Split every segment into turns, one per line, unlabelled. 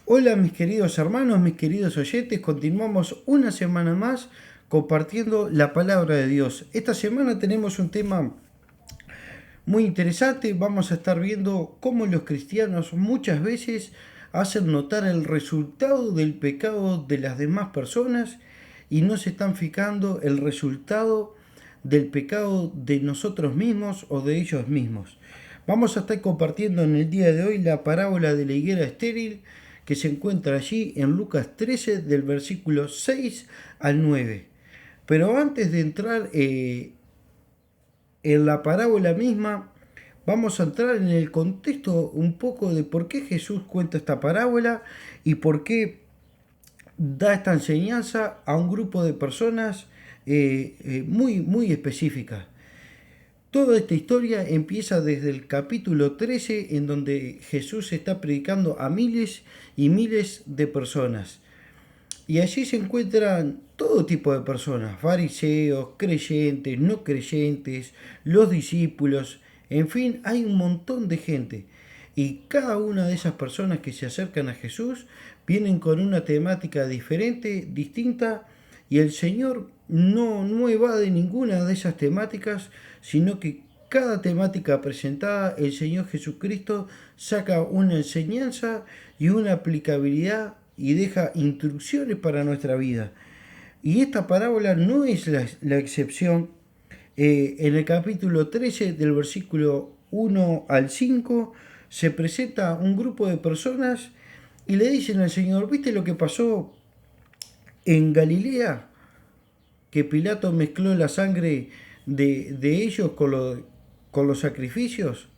Hola mis queridos hermanos, mis queridos oyentes, continuamos una semana más compartiendo la palabra de Dios. Esta semana tenemos un tema muy interesante, vamos a estar viendo cómo los cristianos muchas veces hacen notar el resultado del pecado de las demás personas y no se están fijando el resultado del pecado de nosotros mismos o de ellos mismos. Vamos a estar compartiendo en el día de hoy la parábola de la higuera estéril que se encuentra allí en Lucas 13 del versículo 6 al 9. Pero antes de entrar en la parábola misma, vamos a entrar en el contexto un poco de por qué Jesús cuenta esta parábola y por qué da esta enseñanza a un grupo de personas muy específicas. Toda esta historia empieza desde el capítulo 13, en donde Jesús está predicando a miles y miles de personas. Y allí se encuentran todo tipo de personas, fariseos, creyentes, no creyentes, los discípulos, en fin, hay un montón de gente. Y cada una de esas personas que se acercan a Jesús vienen con una temática diferente, distinta, y el Señor no evade ninguna de esas temáticas, sino que cada temática presentada, el Señor Jesucristo saca una enseñanza y una aplicabilidad y deja instrucciones para nuestra vida. Y esta parábola no es la excepción. En el capítulo 13, del versículo 1 al 5, se presenta un grupo de personas y le dicen al Señor, ¿viste lo que pasó en Galilea? Que Pilato mezcló la sangre de ellos con los sacrificios.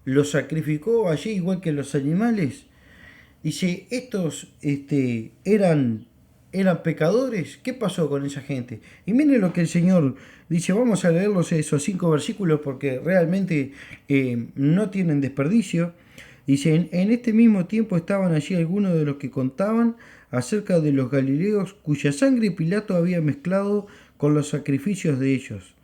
Los sacrificó allí igual que los animales. Dice, estos eran pecadores. ¿Qué pasó con esa gente? Y miren lo que el Señor dice. Vamos a leerlos esos 5 versículos porque realmente no tienen desperdicio. Dice, en este mismo tiempo estaban allí algunos de los que contaban acerca de los galileos cuya sangre Pilato había mezclado con los sacrificios de ellos.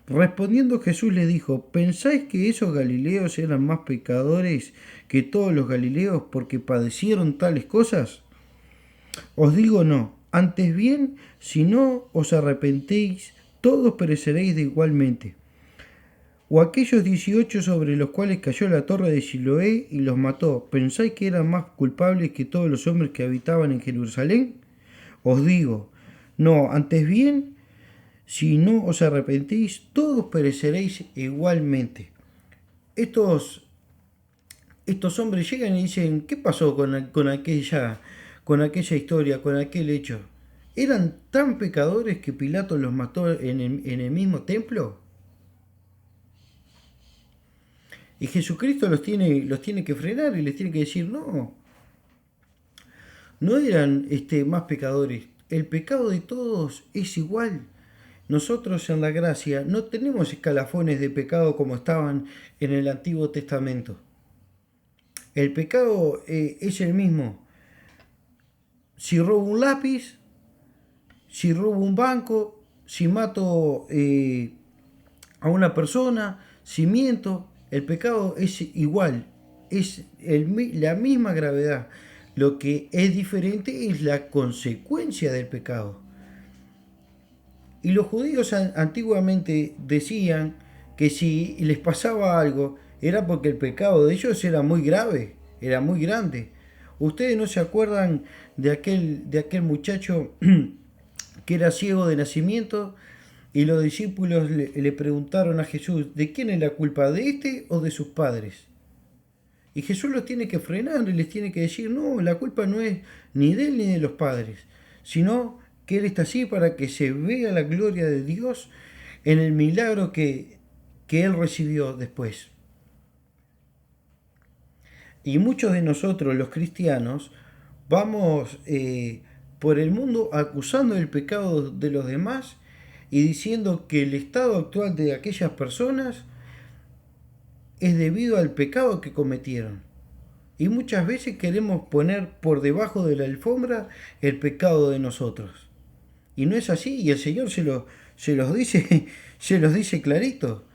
Respondiendo Jesús les dijo, ¿pensáis que esos galileos eran más pecadores que todos los galileos porque padecieron tales cosas? Os digo no, antes bien, si no os arrepentéis, todos pereceréis de igualmente. O aquellos 18 sobre los cuales cayó la torre de Siloé y los mató, ¿pensáis que eran más culpables que todos los hombres que habitaban en Jerusalén? Os digo, no, antes bien, si no os arrepentís, todos pereceréis igualmente. Estos hombres llegan y dicen, ¿qué pasó con aquella historia, con aquel hecho? ¿Eran tan pecadores que Pilato los mató en el mismo templo? Y Jesucristo los tiene que frenar y les tiene que decir, no eran más pecadores. El pecado de todos es igual. Nosotros en la gracia no tenemos escalafones de pecado como estaban en el Antiguo Testamento. El pecado es el mismo. Si robo un lápiz, si robo un banco, si mato a una persona, si miento, el pecado es igual, es la misma gravedad. Lo que es diferente es la consecuencia del pecado. Y los judíos antiguamente decían que si les pasaba algo era porque el pecado de ellos era muy grave, era muy grande. ¿Ustedes no se acuerdan de aquel muchacho que era ciego de nacimiento? Y los discípulos le preguntaron a Jesús, ¿de quién es la culpa? ¿De este o de sus padres? Y Jesús los tiene que frenar y les tiene que decir, no, la culpa no es ni de él ni de los padres, sino que Él está así para que se vea la gloria de Dios en el milagro que Él recibió después. Y muchos de nosotros, los cristianos, vamos por el mundo acusando el pecado de los demás y diciendo que el estado actual de aquellas personas es debido al pecado que cometieron. Y muchas veces queremos poner por debajo de la alfombra el pecado de nosotros. Y no es así, y el Señor se los dice, se los dice clarito.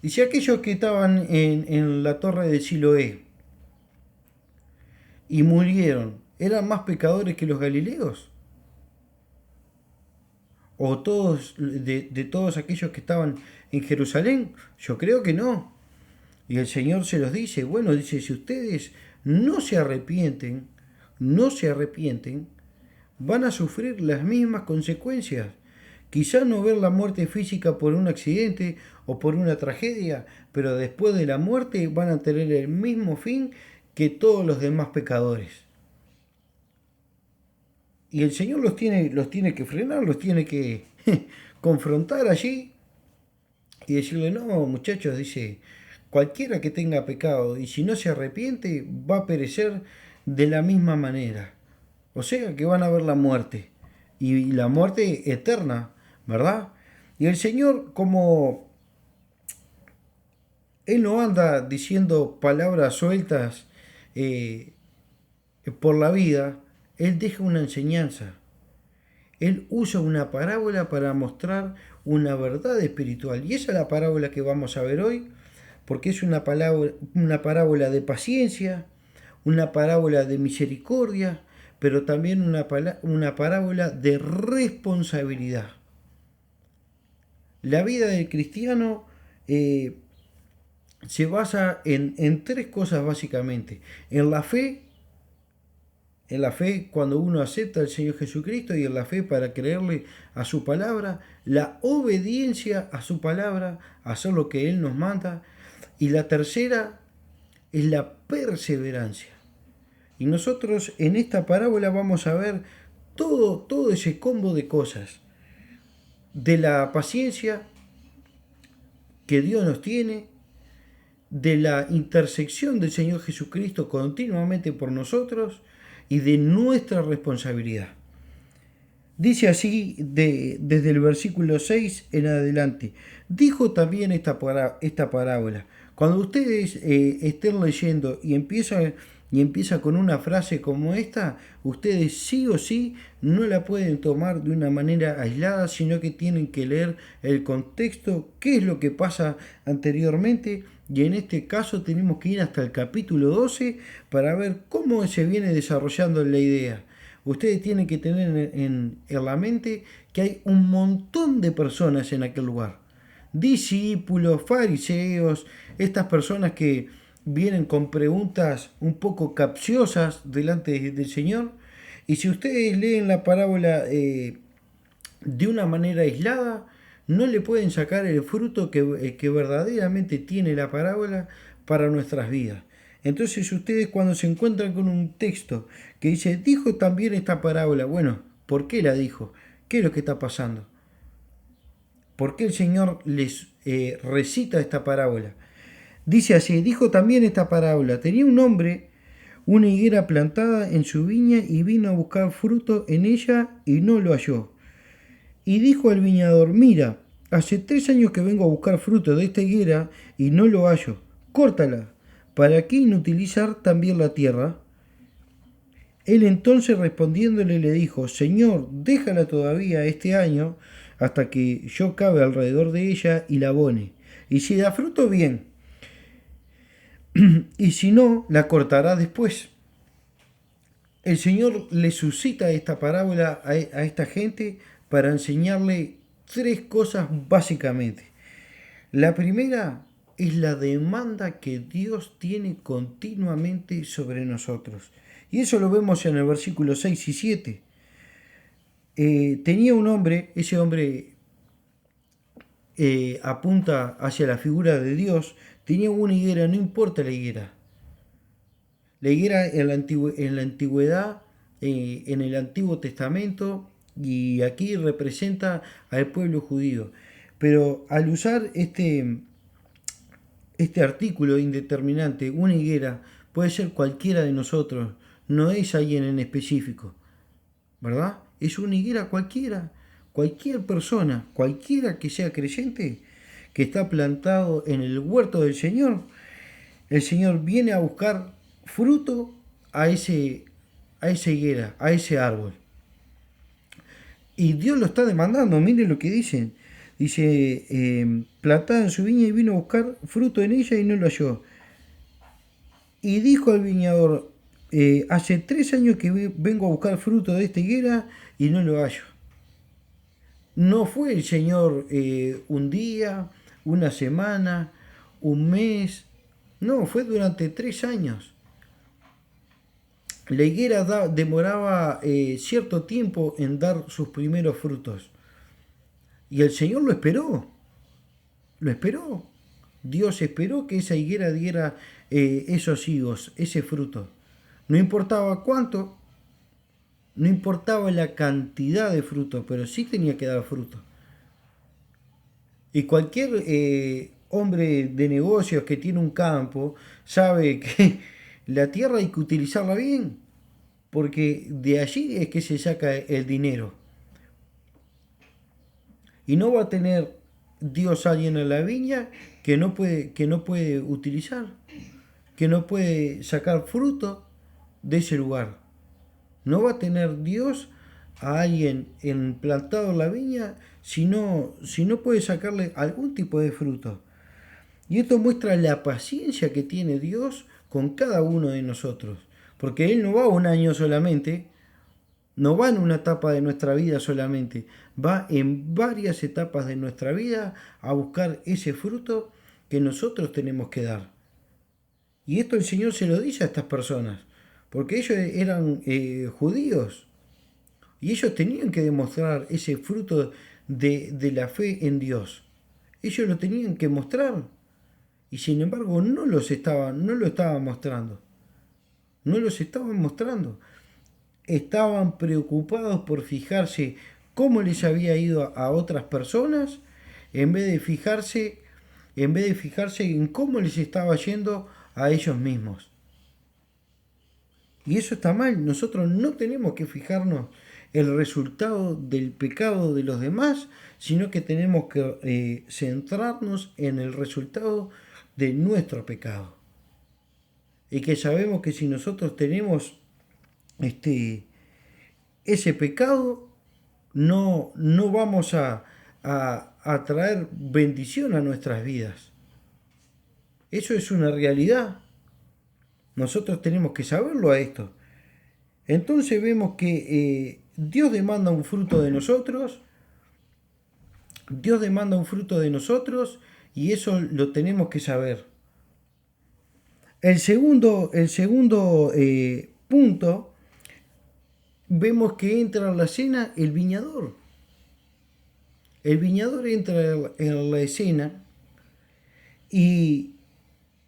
Dice aquellos que estaban en la torre de Siloé y murieron, ¿eran más pecadores que los galileos? ¿O todos, de todos aquellos que estaban en Jerusalén? Yo creo que no. Y el Señor se los dice, bueno, dice, si ustedes no se arrepienten, van a sufrir las mismas consecuencias. Quizá no ver la muerte física por un accidente o por una tragedia, pero después de la muerte van a tener el mismo fin que todos los demás pecadores. Y el Señor los tiene que frenar, los tiene que confrontar allí y decirle, no, muchachos, dice, cualquiera que tenga pecado y si no se arrepiente va a perecer de la misma manera. O sea que van a ver la muerte y la muerte eterna, ¿verdad? Y el Señor, como Él no anda diciendo palabras sueltas eh, por la vida, Él deja una enseñanza. Él usa una parábola para mostrar una verdad espiritual. Y esa es la parábola que vamos a ver hoy, porque es una parábola de paciencia, una parábola de misericordia, pero también una parábola de responsabilidad. La vida del cristiano se basa en tres cosas básicamente. En la fe cuando uno acepta al Señor Jesucristo y en la fe para creerle a su palabra, la obediencia a su palabra, hacer lo que Él nos manda, y la tercera es la perseverancia. Y nosotros en esta parábola vamos a ver todo ese combo de cosas, de la paciencia que Dios nos tiene, de la intersección del Señor Jesucristo continuamente por nosotros y de nuestra responsabilidad. Dice así desde el versículo 6 en adelante. Dijo también esta parábola. Cuando ustedes estén leyendo y empieza con una frase como esta, ustedes sí o sí no la pueden tomar de una manera aislada, sino que tienen que leer el contexto, qué es lo que pasa anteriormente, y en este caso tenemos que ir hasta el capítulo 12 para ver cómo se viene desarrollando la idea. Ustedes tienen que tener en la mente que hay un montón de personas en aquel lugar. Discípulos, fariseos, estas personas que vienen con preguntas un poco capciosas delante del Señor. Y si ustedes leen la parábola de una manera aislada, no le pueden sacar el fruto que verdaderamente tiene la parábola para nuestras vidas. Entonces ustedes cuando se encuentran con un texto que dice, dijo también esta parábola, bueno, ¿por qué la dijo? ¿Qué es lo que está pasando? ¿Por qué el Señor les recita esta parábola? Dice así, dijo también esta parábola, tenía un hombre una higuera plantada en su viña y vino a buscar fruto en ella y no lo halló. Y dijo al viñador, mira, hace 3 años que vengo a buscar fruto de esta higuera y no lo hallo. Córtala. ¿Para qué inutilizar también la tierra? Él entonces respondiéndole le dijo, Señor, déjala todavía este año hasta que yo cabe alrededor de ella y la abone. Y si da fruto, bien. Y si no, la cortará después. El Señor le suscita esta parábola a esta gente para enseñarle 3 cosas básicamente. La primera es la demanda que Dios tiene continuamente sobre nosotros. Y eso lo vemos en el versículo 6 y 7. Tenía un hombre, ese hombre apunta hacia la figura de Dios, tenía una higuera, no importa la higuera. La higuera en la antigüedad, en el Antiguo Testamento, y aquí representa al pueblo judío. Pero al usar este artículo indeterminante, una higuera, puede ser cualquiera de nosotros, no es alguien en específico, ¿verdad? Es una higuera cualquiera, cualquier persona, cualquiera que sea creyente, que está plantado en el huerto del Señor. El Señor viene a buscar fruto a esa higuera, a ese árbol. Y Dios lo está demandando, miren lo que dicen. Dice, plantada en su viña y vino a buscar fruto en ella y no lo halló. Y dijo al viñador, hace 3 años que vengo a buscar fruto de esta higuera y no lo hallo. No fue el Señor un día, una semana, un mes, no, fue durante 3 años. La higuera demoraba cierto tiempo en dar sus primeros frutos. Y el Señor lo esperó. Lo esperó. Dios esperó que esa higuera diera esos higos, ese fruto. No importaba cuánto, no importaba la cantidad de fruto, pero sí tenía que dar fruto. Y cualquier hombre de negocios que tiene un campo sabe que la tierra hay que utilizarla bien, porque de allí es que se saca el dinero. Y no va a tener Dios alguien en la viña que no puede utilizar, que no puede sacar fruto de ese lugar. No va a tener Dios a alguien plantado en la viña si no puede sacarle algún tipo de fruto. Y esto muestra la paciencia que tiene Dios con cada uno de nosotros. Porque Él no va un año solamente, no va en una etapa de nuestra vida solamente, va en varias etapas de nuestra vida a buscar ese fruto que nosotros tenemos que dar. Y esto el Señor se lo dice a estas personas, porque ellos eran judíos y ellos tenían que demostrar ese fruto de la fe en Dios. Ellos lo tenían que mostrar y sin embargo no lo estaban mostrando. No los estaban mostrando. Estaban preocupados por fijarse cómo les había ido a otras personas en vez de fijarse en cómo les estaba yendo a ellos mismos. Y eso está mal. Nosotros no tenemos que fijarnos el resultado del pecado de los demás, sino que tenemos que centrarnos en el resultado de nuestro pecado. Y que sabemos que si nosotros tenemos ese pecado, no vamos a traer bendición a nuestras vidas. Eso es una realidad. Nosotros tenemos que saberlo a esto. Entonces vemos que Dios demanda un fruto de nosotros. Dios demanda un fruto de nosotros y eso lo tenemos que saber. El segundo punto, vemos que entra en la escena el viñador. El viñador entra en la escena y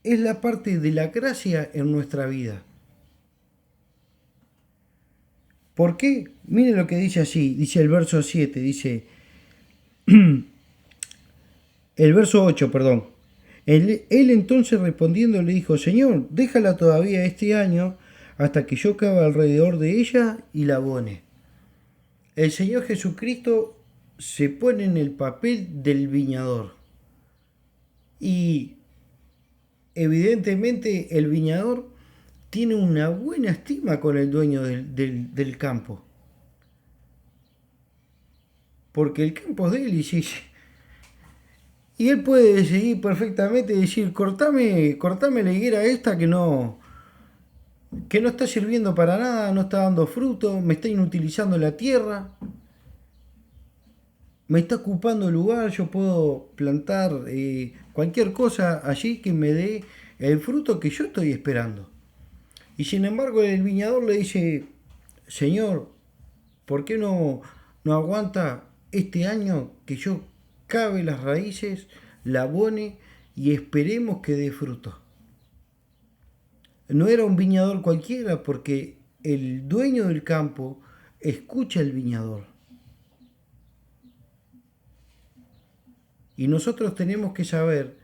es la parte de la gracia en nuestra vida. ¿Por qué? Miren lo que dice así, dice el verso 7, dice, el verso 8, perdón. Él entonces respondiendo le dijo, Señor, déjala todavía este año hasta que yo cave alrededor de ella y la abone. El Señor Jesucristo se pone en el papel del viñador. Y evidentemente el viñador tiene una buena estima con el dueño del campo. Porque el campo es de él y él puede decidir perfectamente decir, cortame la higuera esta que no está sirviendo para nada, no está dando fruto, me está inutilizando la tierra, me está ocupando el lugar, yo puedo plantar cualquier cosa allí que me dé el fruto que yo estoy esperando. Y sin embargo el viñador le dice, Señor, ¿por qué no aguanta este año que yo cave las raíces, la abone y esperemos que dé fruto? No era un viñador cualquiera porque el dueño del campo escucha al viñador. Y nosotros tenemos que saber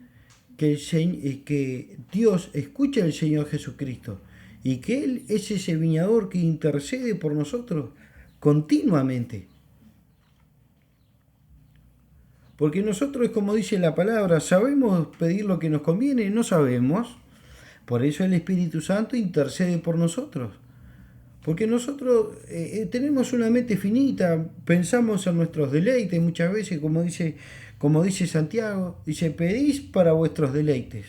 que Dios escucha al Señor Jesucristo y que Él es ese viñador que intercede por nosotros continuamente. Porque nosotros, como dice la palabra, ¿sabemos pedir lo que nos conviene? No sabemos. Por eso el Espíritu Santo intercede por nosotros. Porque nosotros tenemos una mente finita, pensamos en nuestros deleites muchas veces, como dice Santiago, dice, pedís para vuestros deleites.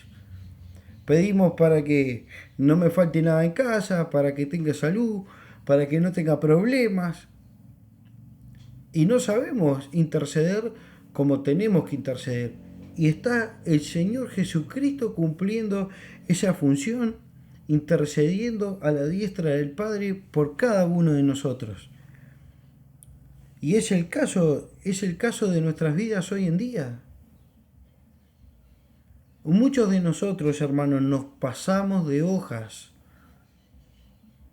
Pedimos para que no me falte nada en casa, para que tenga salud, para que no tenga problemas. Y no sabemos interceder como tenemos que interceder. Y está el Señor Jesucristo cumpliendo esa función, intercediendo a la diestra del Padre por cada uno de nosotros. Y es el caso de nuestras vidas hoy en día. Muchos de nosotros, hermanos, nos pasamos de hojas.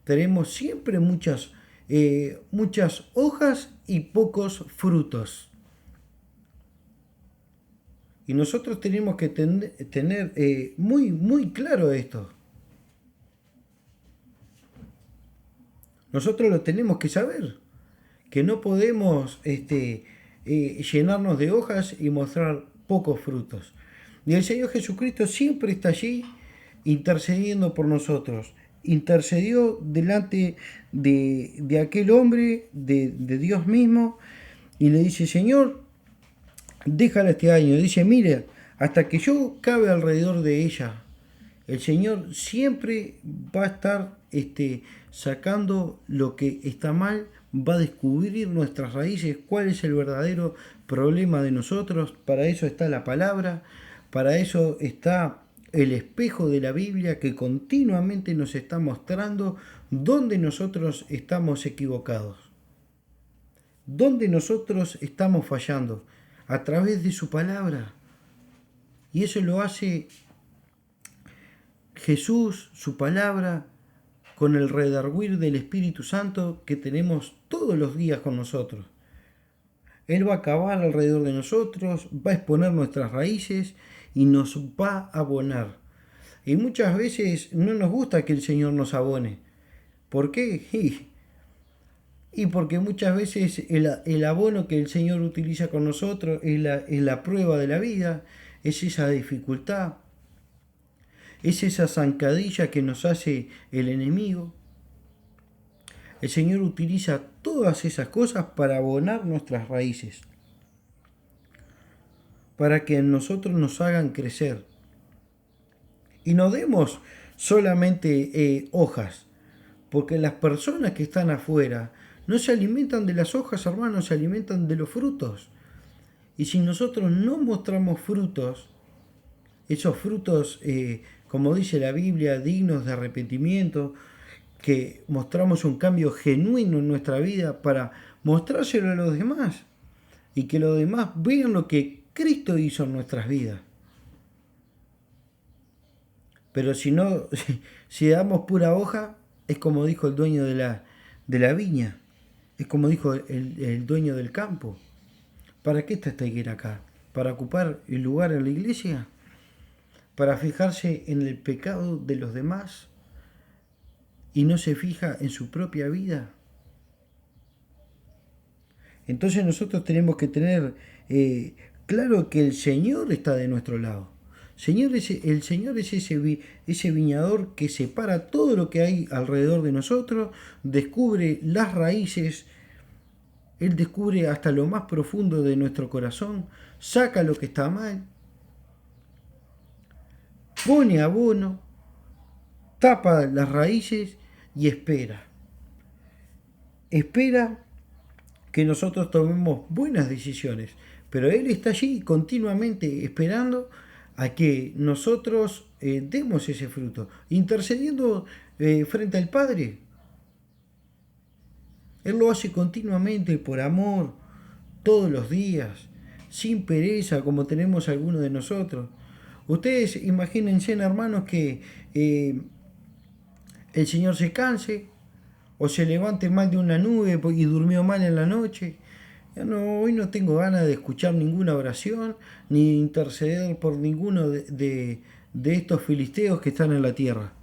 Tenemos siempre muchas hojas y pocos frutos. Y nosotros tenemos que tener muy claro esto. Nosotros lo tenemos que saber, que no podemos llenarnos de hojas y mostrar pocos frutos. Y el Señor Jesucristo siempre está allí intercediendo por nosotros. Intercedió delante de aquel hombre, de Dios mismo, y le dice: Señor, déjala este año. Dice: mire, hasta que yo cabe alrededor de ella. El Señor siempre va a estar sacando lo que está mal, va a descubrir nuestras raíces, cuál es el verdadero problema de nosotros. Para eso está la palabra, para eso está el espejo de la Biblia que continuamente nos está mostrando dónde nosotros estamos equivocados, dónde nosotros estamos fallando, a través de su palabra. Y eso lo hace Jesús, su palabra, con el redarguir del Espíritu Santo que tenemos todos los días con nosotros. Él va a cavar alrededor de nosotros, va a exponer nuestras raíces y nos va a abonar. Y muchas veces no nos gusta que el Señor nos abone. ¿Por qué? Y porque muchas veces el abono que el Señor utiliza con nosotros es la prueba de la vida, es esa dificultad, es esa zancadilla que nos hace el enemigo. El Señor utiliza todas esas cosas para abonar nuestras raíces, para que en nosotros nos hagan crecer. Y no demos solamente hojas, porque las personas que están afuera no se alimentan de las hojas, hermanos, se alimentan de los frutos. Y si nosotros no mostramos frutos, esos frutos, como dice la Biblia, dignos de arrepentimiento, que mostramos un cambio genuino en nuestra vida para mostrárselo a los demás y que los demás vean lo que Cristo hizo en nuestras vidas. Pero si no, si damos pura hoja, es como dijo el dueño de la viña, es como dijo el dueño del campo. ¿Para qué está esta higuera acá? ¿Para ocupar el lugar en la iglesia? ¿Para fijarse en el pecado de los demás y no se fija en su propia vida? Entonces nosotros tenemos que tener claro que el Señor está de nuestro lado. El Señor es ese viñador que separa todo lo que hay alrededor de nosotros, descubre las raíces, Él descubre hasta lo más profundo de nuestro corazón, saca lo que está mal, pone abono, tapa las raíces y espera. Espera que nosotros tomemos buenas decisiones, pero Él está allí continuamente esperando a que nosotros demos ese fruto, intercediendo frente al Padre. Él lo hace continuamente por amor, todos los días, sin pereza como tenemos algunos de nosotros. Ustedes imagínense, hermanos, que el Señor se canse o se levante mal de una nube y durmió mal en la noche. Hoy no tengo ganas de escuchar ninguna oración ni de interceder por ninguno de estos filisteos que están en la tierra.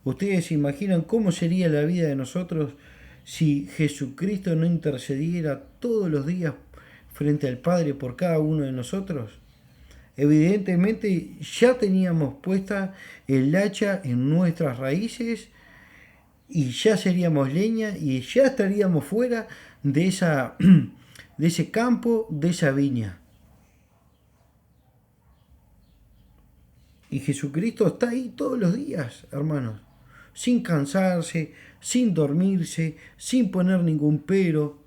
¿Ustedes se imaginan cómo sería la vida de nosotros si Jesucristo no intercediera todos los días frente al Padre por cada uno de nosotros? Evidentemente ya teníamos puesta el hacha en nuestras raíces y ya seríamos leña y ya estaríamos fuera de ese campo, de esa viña. Y Jesucristo está ahí todos los días, hermanos, sin cansarse, sin dormirse, sin poner ningún pero.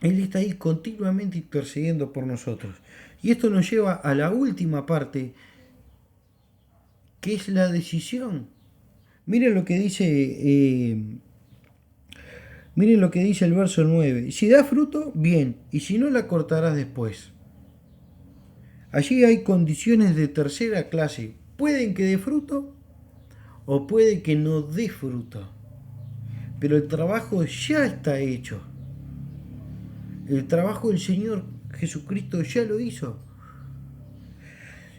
Él está ahí continuamente intercediendo por nosotros. Y esto nos lleva a la última parte, que es la decisión. Miren lo que dice, miren lo que dice el verso 9. Si da fruto, bien, y si no, la cortarás después. Allí hay condiciones de tercera clase. Pueden que dé fruto o puede que no dé fruto. Pero el trabajo ya está hecho. El trabajo del Señor Jesucristo ya lo hizo.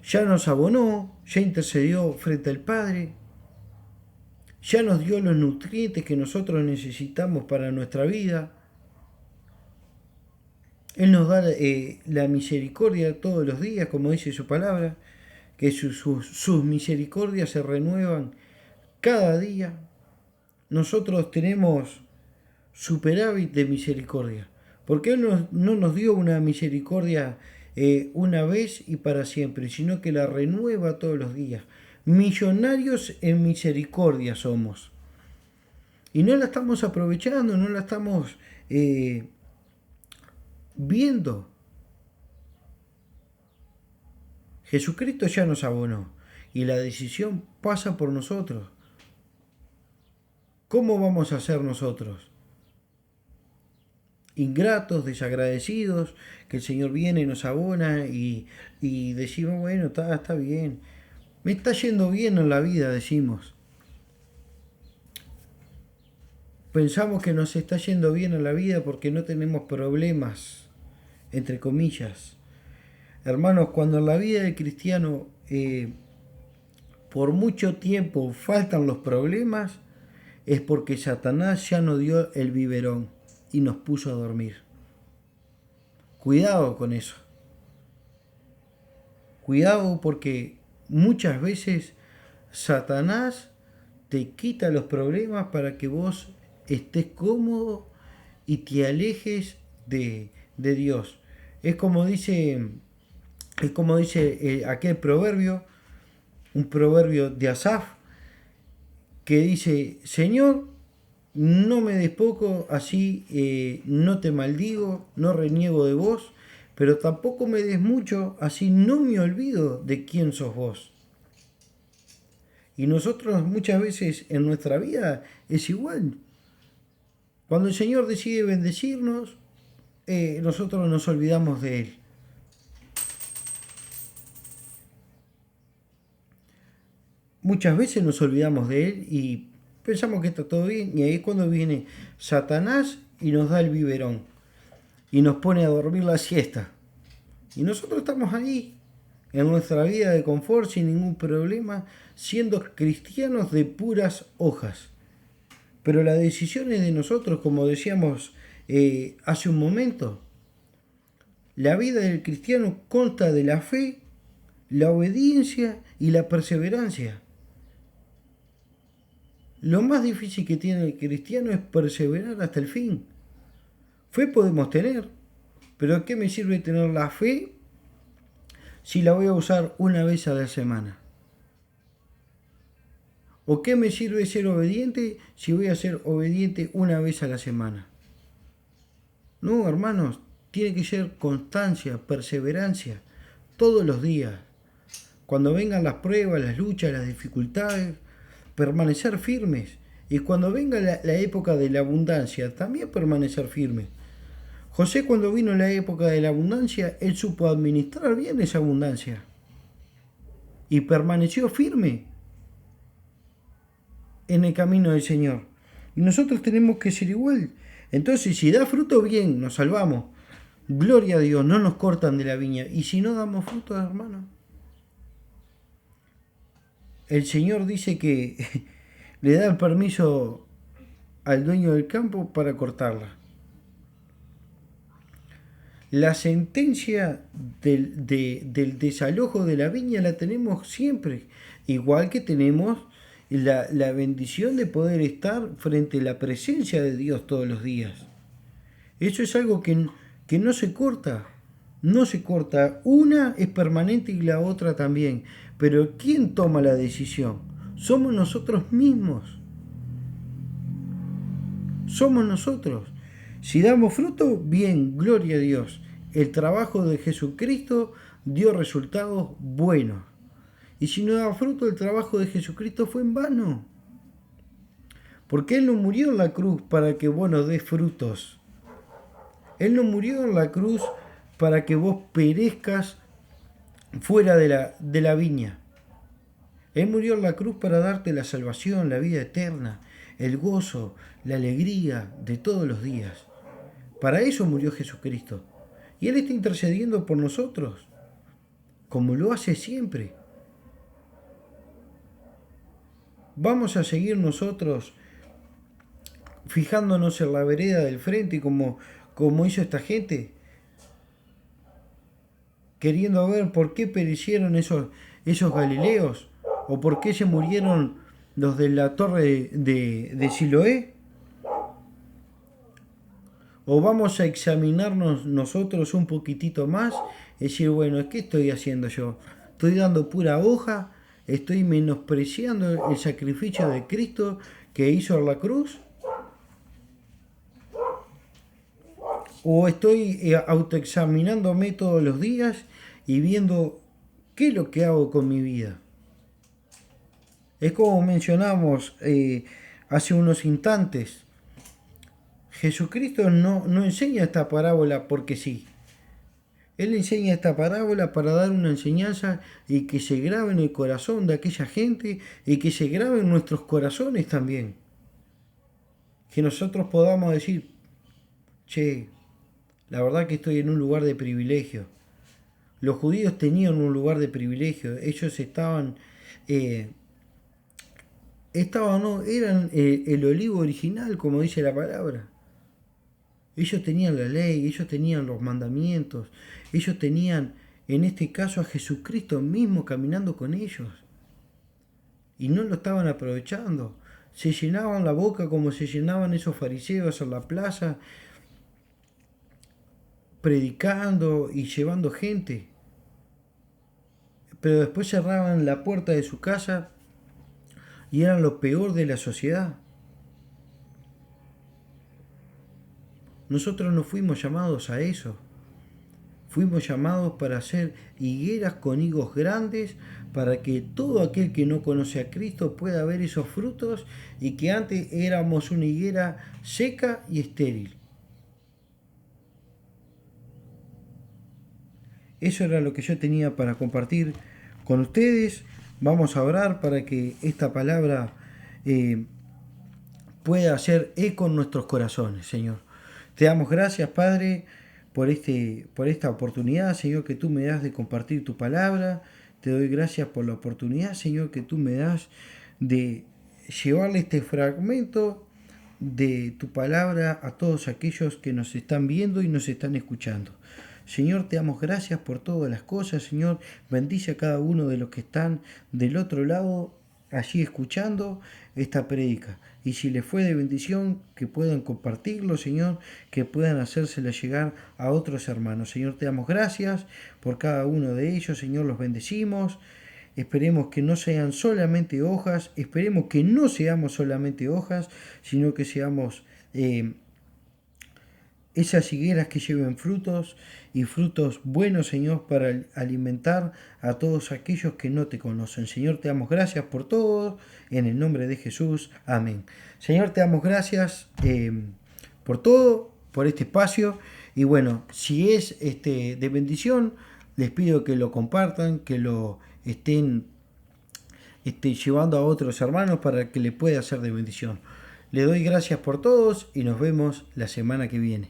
Ya nos abonó, ya intercedió frente al Padre, ya nos dio los nutrientes que nosotros necesitamos para nuestra vida. Él nos da la misericordia todos los días, como dice su palabra, que sus misericordias se renuevan cada día. Nosotros tenemos superávit de misericordia, porque Él no nos dio una misericordia una vez y para siempre, sino que la renueva todos los días. Millonarios en misericordia somos. Y no la estamos aprovechando, no la estamos viendo. Jesucristo ya nos abonó y la decisión pasa por nosotros. ¿Cómo vamos a ser nosotros? Ingratos, desagradecidos, que el Señor viene y nos abona y decimos, bueno, está bien. Me está yendo bien en la vida, decimos. Pensamos que nos está yendo bien en la vida porque no tenemos problemas, entre comillas. Hermanos, cuando en la vida del cristiano por mucho tiempo faltan los problemas, es porque Satanás ya nos dio el biberón y nos puso a dormir. Cuidado con eso. Cuidado porque muchas veces Satanás te quita los problemas para que vos estés cómodo y te alejes de Dios. Es como dice aquel proverbio, un proverbio de Asaf, que dice, Señor, no me des poco, así no te maldigo, no reniego de vos, pero tampoco me des mucho, así no me olvido de quién sos vos. Y nosotros muchas veces en nuestra vida es igual. Cuando el Señor decide bendecirnos, nosotros nos olvidamos de Él. Muchas veces nos olvidamos de Él y pensamos que está todo bien, y ahí es cuando viene Satanás y nos da el biberón y nos pone a dormir la siesta. Y nosotros estamos ahí, en nuestra vida de confort, sin ningún problema, siendo cristianos de puras hojas. Pero la decisión es de nosotros, como decíamos hace un momento. La vida del cristiano consta de la fe, la obediencia y la perseverancia. Lo más difícil que tiene el cristiano es perseverar hasta el fin. Fe podemos tener, pero ¿a qué me sirve tener la fe si la voy a usar una vez a la semana? ¿O qué me sirve ser obediente si voy a ser obediente una vez a la semana? No, hermanos, tiene que ser constancia, perseverancia, todos los días. Cuando vengan las pruebas, las luchas, las dificultades, permanecer firmes. Y cuando venga la época de la abundancia, también permanecer firmes. José, cuando vino la época de la abundancia, él supo administrar bien esa abundancia. Y permaneció firme en el camino del Señor. Y nosotros tenemos que ser igual. Entonces, si da fruto, bien, nos salvamos. Gloria a Dios, no nos cortan de la viña. Y si no damos fruto, hermano, el Señor dice que le da el permiso al dueño del campo para cortarla. La sentencia del desalojo de la viña la tenemos siempre, igual que tenemos la bendición de poder estar frente a la presencia de Dios todos los días. Eso es algo que no se corta. No se corta. Una es permanente y la otra también. Pero ¿quién toma la decisión? Somos nosotros mismos. Somos nosotros. Si damos fruto, bien, gloria a Dios. El trabajo de Jesucristo dio resultados buenos. Y si no da fruto, el trabajo de Jesucristo fue en vano. Porque Él no murió en la cruz para que vos nos des frutos. Él no murió en la cruz para que vos perezcas fuera de la viña. Él murió en la cruz para darte la salvación, la vida eterna, el gozo, la alegría de todos los días. Para eso murió Jesucristo. Y Él está intercediendo por nosotros, como lo hace siempre. Vamos a seguir nosotros fijándonos en la vereda del frente como hizo esta gente, queriendo ver por qué perecieron esos galileos, o por qué se murieron los de la torre de Siloé. O vamos a examinarnos nosotros un poquitito más y decir, bueno, ¿qué estoy haciendo yo? ¿Estoy dando pura hoja? ¿Estoy menospreciando el sacrificio de Cristo que hizo en la cruz? ¿O estoy autoexaminándome todos los días y viendo qué es lo que hago con mi vida? Es como mencionamos hace unos instantes. Jesucristo no enseña esta parábola porque sí. Él enseña esta parábola para dar una enseñanza y que se grabe en el corazón de aquella gente y que se grabe en nuestros corazones también. Que nosotros podamos decir, che, la verdad que estoy en un lugar de privilegio. Los judíos tenían un lugar de privilegio. Ellos eran el olivo original, como dice la palabra. Ellos tenían la ley, ellos tenían los mandamientos, ellos tenían, en este caso, a Jesucristo mismo caminando con ellos. Y no lo estaban aprovechando. Se llenaban la boca como se llenaban esos fariseos en la plaza, predicando y llevando gente. Pero después cerraban la puerta de su casa y eran lo peor de la sociedad. Nosotros no fuimos llamados a eso. Fuimos llamados para hacer higueras con higos grandes, para que todo aquel que no conoce a Cristo pueda ver esos frutos, y que antes éramos una higuera seca y estéril. Eso era lo que yo tenía para compartir con ustedes. Vamos a orar para que esta palabra pueda hacer eco en nuestros corazones, Señor. Te damos gracias, Padre, por esta oportunidad, Señor, que tú me das de compartir tu palabra. Te doy gracias por la oportunidad, Señor, que tú me das de llevarle este fragmento de tu palabra a todos aquellos que nos están viendo y nos están escuchando. Señor, te damos gracias por todas las cosas, Señor. Bendice a cada uno de los que están del otro lado, allí escuchando esta prédica. Y si les fue de bendición, que puedan compartirlo, Señor, que puedan hacérsela llegar a otros hermanos. Señor, te damos gracias por cada uno de ellos, Señor, los bendecimos. Esperemos que no sean solamente hojas, esperemos que no seamos solamente hojas, sino que seamos esas higueras que lleven frutos y frutos buenos, Señor, para alimentar a todos aquellos que no te conocen. Señor, te damos gracias por todo, en el nombre de Jesús. Amén. Señor, te damos gracias por todo, por este espacio. Y bueno, si es de bendición, les pido que lo compartan, que lo estén llevando a otros hermanos para que le pueda ser de bendición. Le doy gracias por todos y nos vemos la semana que viene.